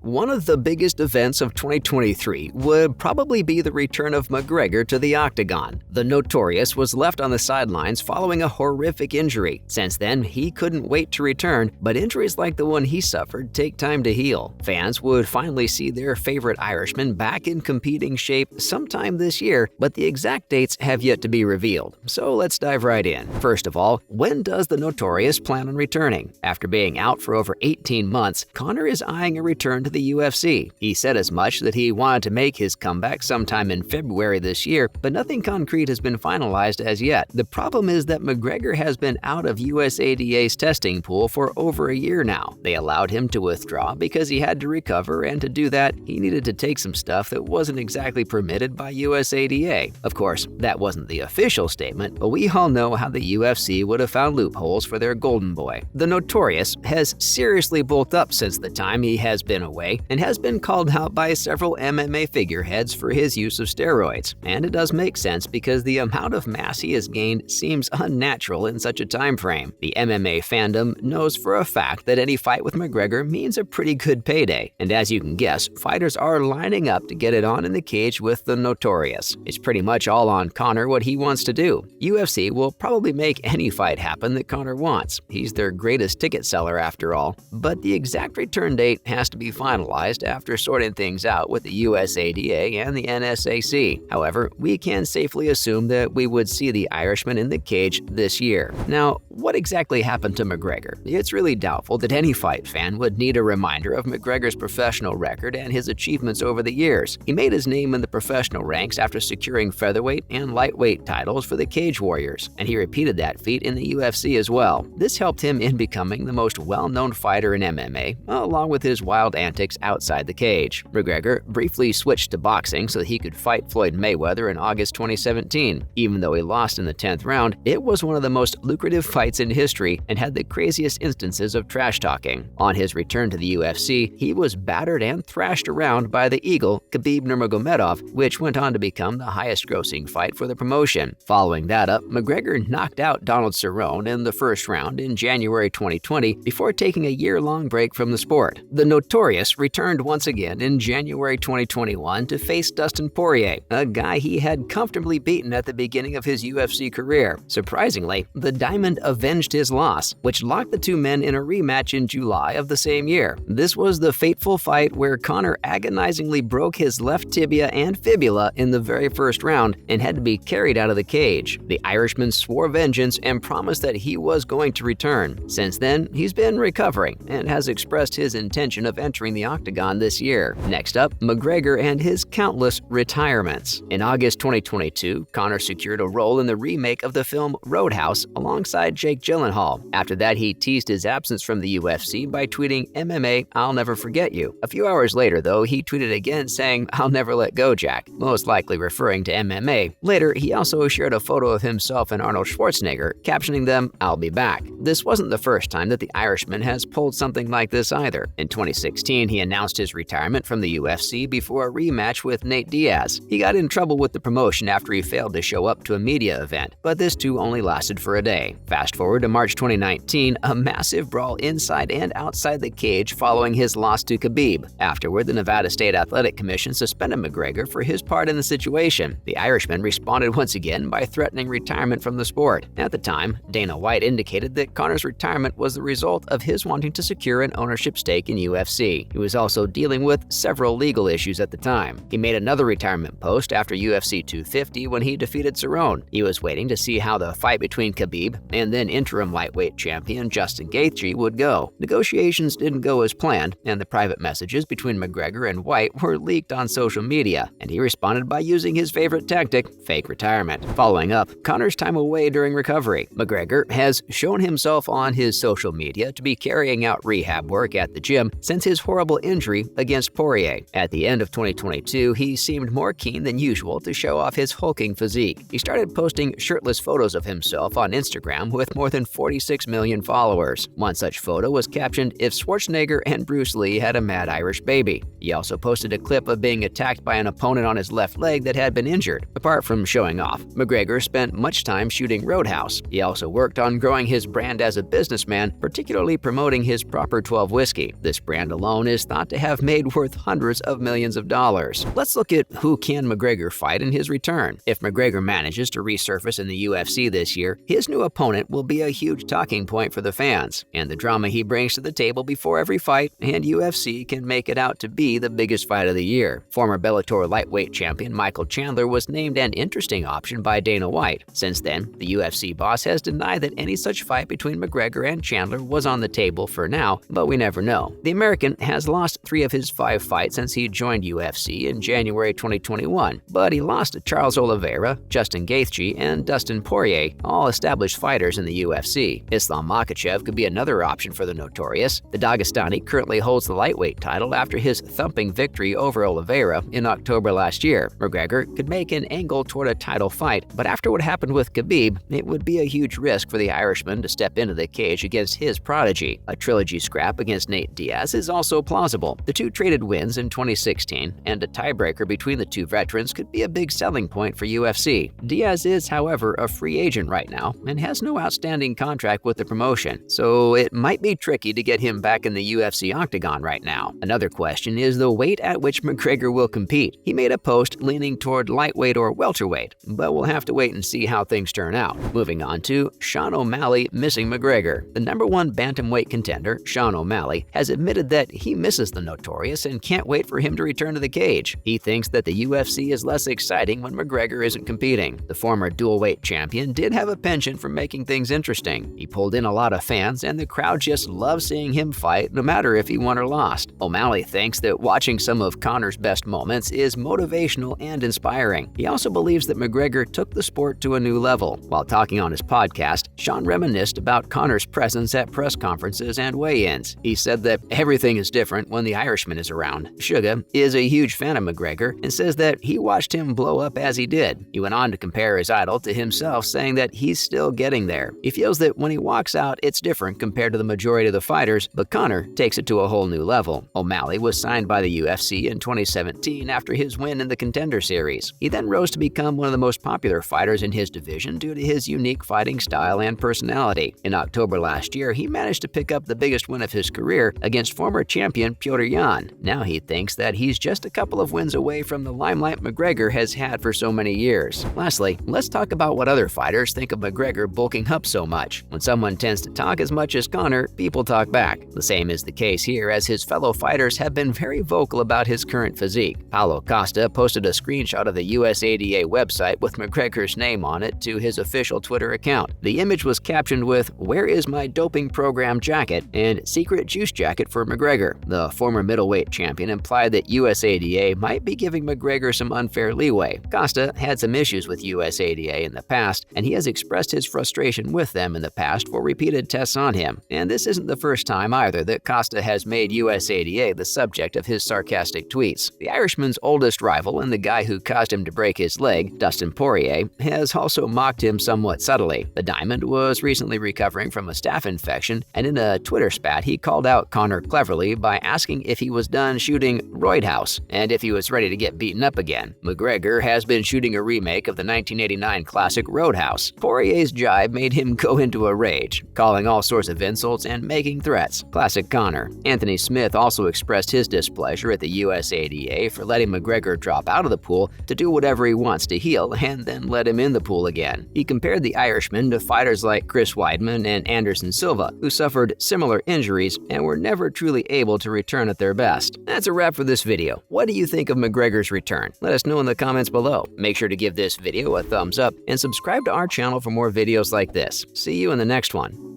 One of the biggest events of 2023 would probably be the return of McGregor to the octagon. The Notorious was left on the sidelines following a horrific injury. Since then, he couldn't wait to return, but injuries like the one he suffered take time to heal. Fans would finally see their favorite Irishman back in competing shape sometime this year, but the exact dates have yet to be revealed. So let's dive right in. First of all, when does the Notorious plan on returning? After being out for over 18 months, Conor is eyeing a return to the UFC. He said as much that he wanted to make his comeback sometime in February this year, but nothing concrete has been finalized as yet. The problem is that McGregor has been out of USADA's testing pool for over a year now. They allowed him to withdraw because he had to recover, and to do that, he needed to take some stuff that wasn't exactly permitted by USADA. Of course, that wasn't the official statement, but we all know how the UFC would have found loopholes for their golden boy. The Notorious has seriously bulked up since the time he has been away and has been called out by several MMA figureheads for his use of steroids. And it does make sense because the amount of mass he has gained seems unnatural in such a time frame. The MMA fandom knows for a fact that any fight with McGregor means a pretty good payday. And as you can guess, fighters are lining up to get it on in the cage with the Notorious. It's pretty much all on Conor what he wants to do. UFC will probably make any fight happen that Conor wants. He's their greatest ticket seller after all. But the exact return date has to be finalized after sorting things out with the USADA and the NSAC. However, we can safely assume that we would see the Irishman in the cage this year. Now, what exactly happened to McGregor? It's really doubtful that any fight fan would need a reminder of McGregor's professional record and his achievements over the years. He made his name in the professional ranks after securing featherweight and lightweight titles for the Cage Warriors, and he repeated that feat in the UFC as well. This helped him in becoming the most well-known fighter in MMA, along with his wild antics outside the cage. McGregor briefly switched to boxing so that he could fight Floyd Mayweather in August 2017. Even though he lost in the 10th round, it was one of the most lucrative fights in history and had the craziest instances of trash talking. On his return to the UFC, he was battered and thrashed around by the Eagle, Khabib Nurmagomedov, which went on to become the highest-grossing fight for the promotion. Following that up, McGregor knocked out Donald Cerrone in the first round in January 2020 before taking a year-long break from the sport. The Notorious returned once again in January 2021 to face Dustin Poirier, a guy he had comfortably beaten at the beginning of his UFC career. Surprisingly, the Diamond avenged his loss, which locked the two men in a rematch in July of the same year. This was the fateful fight where Conor agonizingly broke his left tibia and fibula in the very first round and had to be carried out of the cage. The Irishman swore vengeance and promised that he was going to return. Since then, he's been recovering and has expressed his intention of entering the octagon this year. Next up, McGregor and his countless retirements. In August 2022, Conor secured a role in the remake of the film Roadhouse alongside Jake Gyllenhaal. After that, he teased his absence from the UFC by tweeting, "MMA, I'll never forget you." A few hours later, though, he tweeted again saying, "I'll never let go, Jack," most likely referring to MMA. Later, he also shared a photo of himself and Arnold Schwarzenegger, captioning them, "I'll be back." This wasn't the first time that the Irishman has pulled something like this either. In 2016, he announced his retirement from the UFC before a rematch with Nate Diaz. He got in trouble with the promotion after he failed to show up to a media event, but this too only lasted for a day. Fast forward to March 2019, a massive brawl inside and outside the cage following his loss to Khabib. Afterward, the Nevada State Athletic Commission suspended McGregor for his part in the situation. The Irishman responded once again by threatening retirement from the sport. At the time, Dana White indicated that Conor's retirement was the result of his wanting to secure an ownership stake in UFC. He was also dealing with several legal issues at the time. He made another retirement post after UFC 250 when he defeated Cerrone. He was waiting to see how the fight between Khabib and then interim lightweight champion Justin Gaethje would go. Negotiations didn't go as planned, and the private messages between McGregor and White were leaked on social media, and he responded by using his favorite tactic, fake retirement. Following up, Conor's time away during recovery. McGregor has shown himself on his social media to be carrying out rehab work at the gym since his horrible injury against Poirier. At the end of 2022, he seemed more keen than usual to show off his hulking physique. He started posting shirtless photos of himself on Instagram with more than 46 million followers. One such photo was captioned, "If Schwarzenegger and Bruce Lee had a mad Irish baby." He also posted a clip of being attacked by an opponent on his left leg that had been injured. Apart from showing off, McGregor spent much time shooting Roadhouse. He also worked on growing his brand as a businessman, particularly promoting his Proper 12 whiskey. This brand alone is thought to have made worth hundreds of millions of dollars. Let's look at who can McGregor fight in his return. If McGregor manages to resurface in the UFC this year, his new opponent will be a huge talking point for the fans, and the drama he brings to the table before every fight and UFC can make it out to be the biggest fight of the year. Former Bellator lightweight champion Michael Chandler was named an interesting option by Dana White. Since then, the UFC boss has denied that any such fight between McGregor and Chandler was on the table for now, but we never know. The American has lost 3 of his 5 fights since he joined UFC in January 2021, but he lost to Charles Oliveira, Justin Gaethje, and Dustin Poirier, all established fighters in the UFC. Islam Makhachev could be another option for the Notorious. The Dagestani currently holds the lightweight title after his thumping victory over Oliveira in October last year. McGregor could make an angle toward a title fight, but after what happened with Khabib, it would be a huge risk for the Irishman to step into the cage against his prodigy. A trilogy scrap against Nate Diaz is also plausible. The 2 traded wins in 2016, and a tiebreaker between the 2 veterans could be a big selling point for UFC. Diaz is, however, a free agent right now and has no outstanding contract with the promotion, so it might be tricky to get him back in the UFC octagon right now. Another question is the weight at which McGregor will compete. He made a post leaning toward lightweight or welterweight, but we'll have to wait and see how things turn out. Moving on to Sean O'Malley missing McGregor. The #1 bantamweight contender, Sean O'Malley, has admitted that he misses the Notorious and can't wait for him to return to the cage. He thinks that the UFC is less exciting when McGregor isn't competing. The former dual-weight champion did have a penchant for making things interesting. He pulled in a lot of fans, and the crowd just loved seeing him fight no matter if he won or lost. O'Malley thinks that watching some of Conor's best moments is motivational and inspiring. He also believes that McGregor took the sport to a new level. While talking on his podcast, Sean reminisced about Conor's presence at press conferences and weigh-ins. He said that everything is different when the Irishman is around. Suga is a huge fan of McGregor and says that he watched him blow up as he did. He went on to compare his idol to himself, saying that he's still getting there. He feels that when he walks out, it's different compared to the majority of the fighters, but Conor takes it to a whole new level. O'Malley was signed by the UFC in 2017 after his win in the Contender Series. He then rose to become one of the most popular fighters in his division due to his unique fighting style and personality. In October last year, he managed to pick up the biggest win of his career against former champion Petr Yan. Now he thinks that he's just a couple of wins away from the limelight McGregor has had for so many years. Lastly, let's talk about what other fighters think of McGregor bulking up so much. When someone tends to talk as much as Conor, people talk back. The same is the case here, as his fellow fighters have been very vocal about his current physique. Paulo Costa posted a screenshot of the USADA website with McGregor's name on it to his official Twitter account. The image was captioned with "Where is my doping program jacket?" and "Secret juice jacket for McGregor." The former middleweight champion implied that USADA might be giving McGregor some unfair leeway. Costa had some issues with USADA in the past, and he has expressed his frustration with them in the past for repeated tests on him. And this isn't the first time either that Costa has made USADA the subject of his sarcastic tweets. The Irishman's oldest rival and the guy who caused him to break his leg, Dustin Poirier, has also mocked him somewhat subtly. The Diamond was recently recovering from a staph infection, and in a Twitter spat, he called out Conor cleverly by asking if he was done shooting Roadhouse and if he was ready to get beaten up again. McGregor has been shooting a remake of the 1989 classic Roadhouse. Poirier's jibe made him go into a rage, calling all sorts of insults and making threats. Classic Conor. Anthony Smith also expressed his displeasure at the USADA for letting McGregor drop out of the pool to do whatever he wants to heal and then let him in the pool again. He compared the Irishman to fighters like Chris Weidman and Anderson Silva, who suffered similar injuries and were never truly able to return at their best. That's a wrap for this video. What do you think of McGregor's return? Let us know in the comments below. Make sure to give this video a thumbs up and subscribe to our channel for more videos like this. See you in the next one.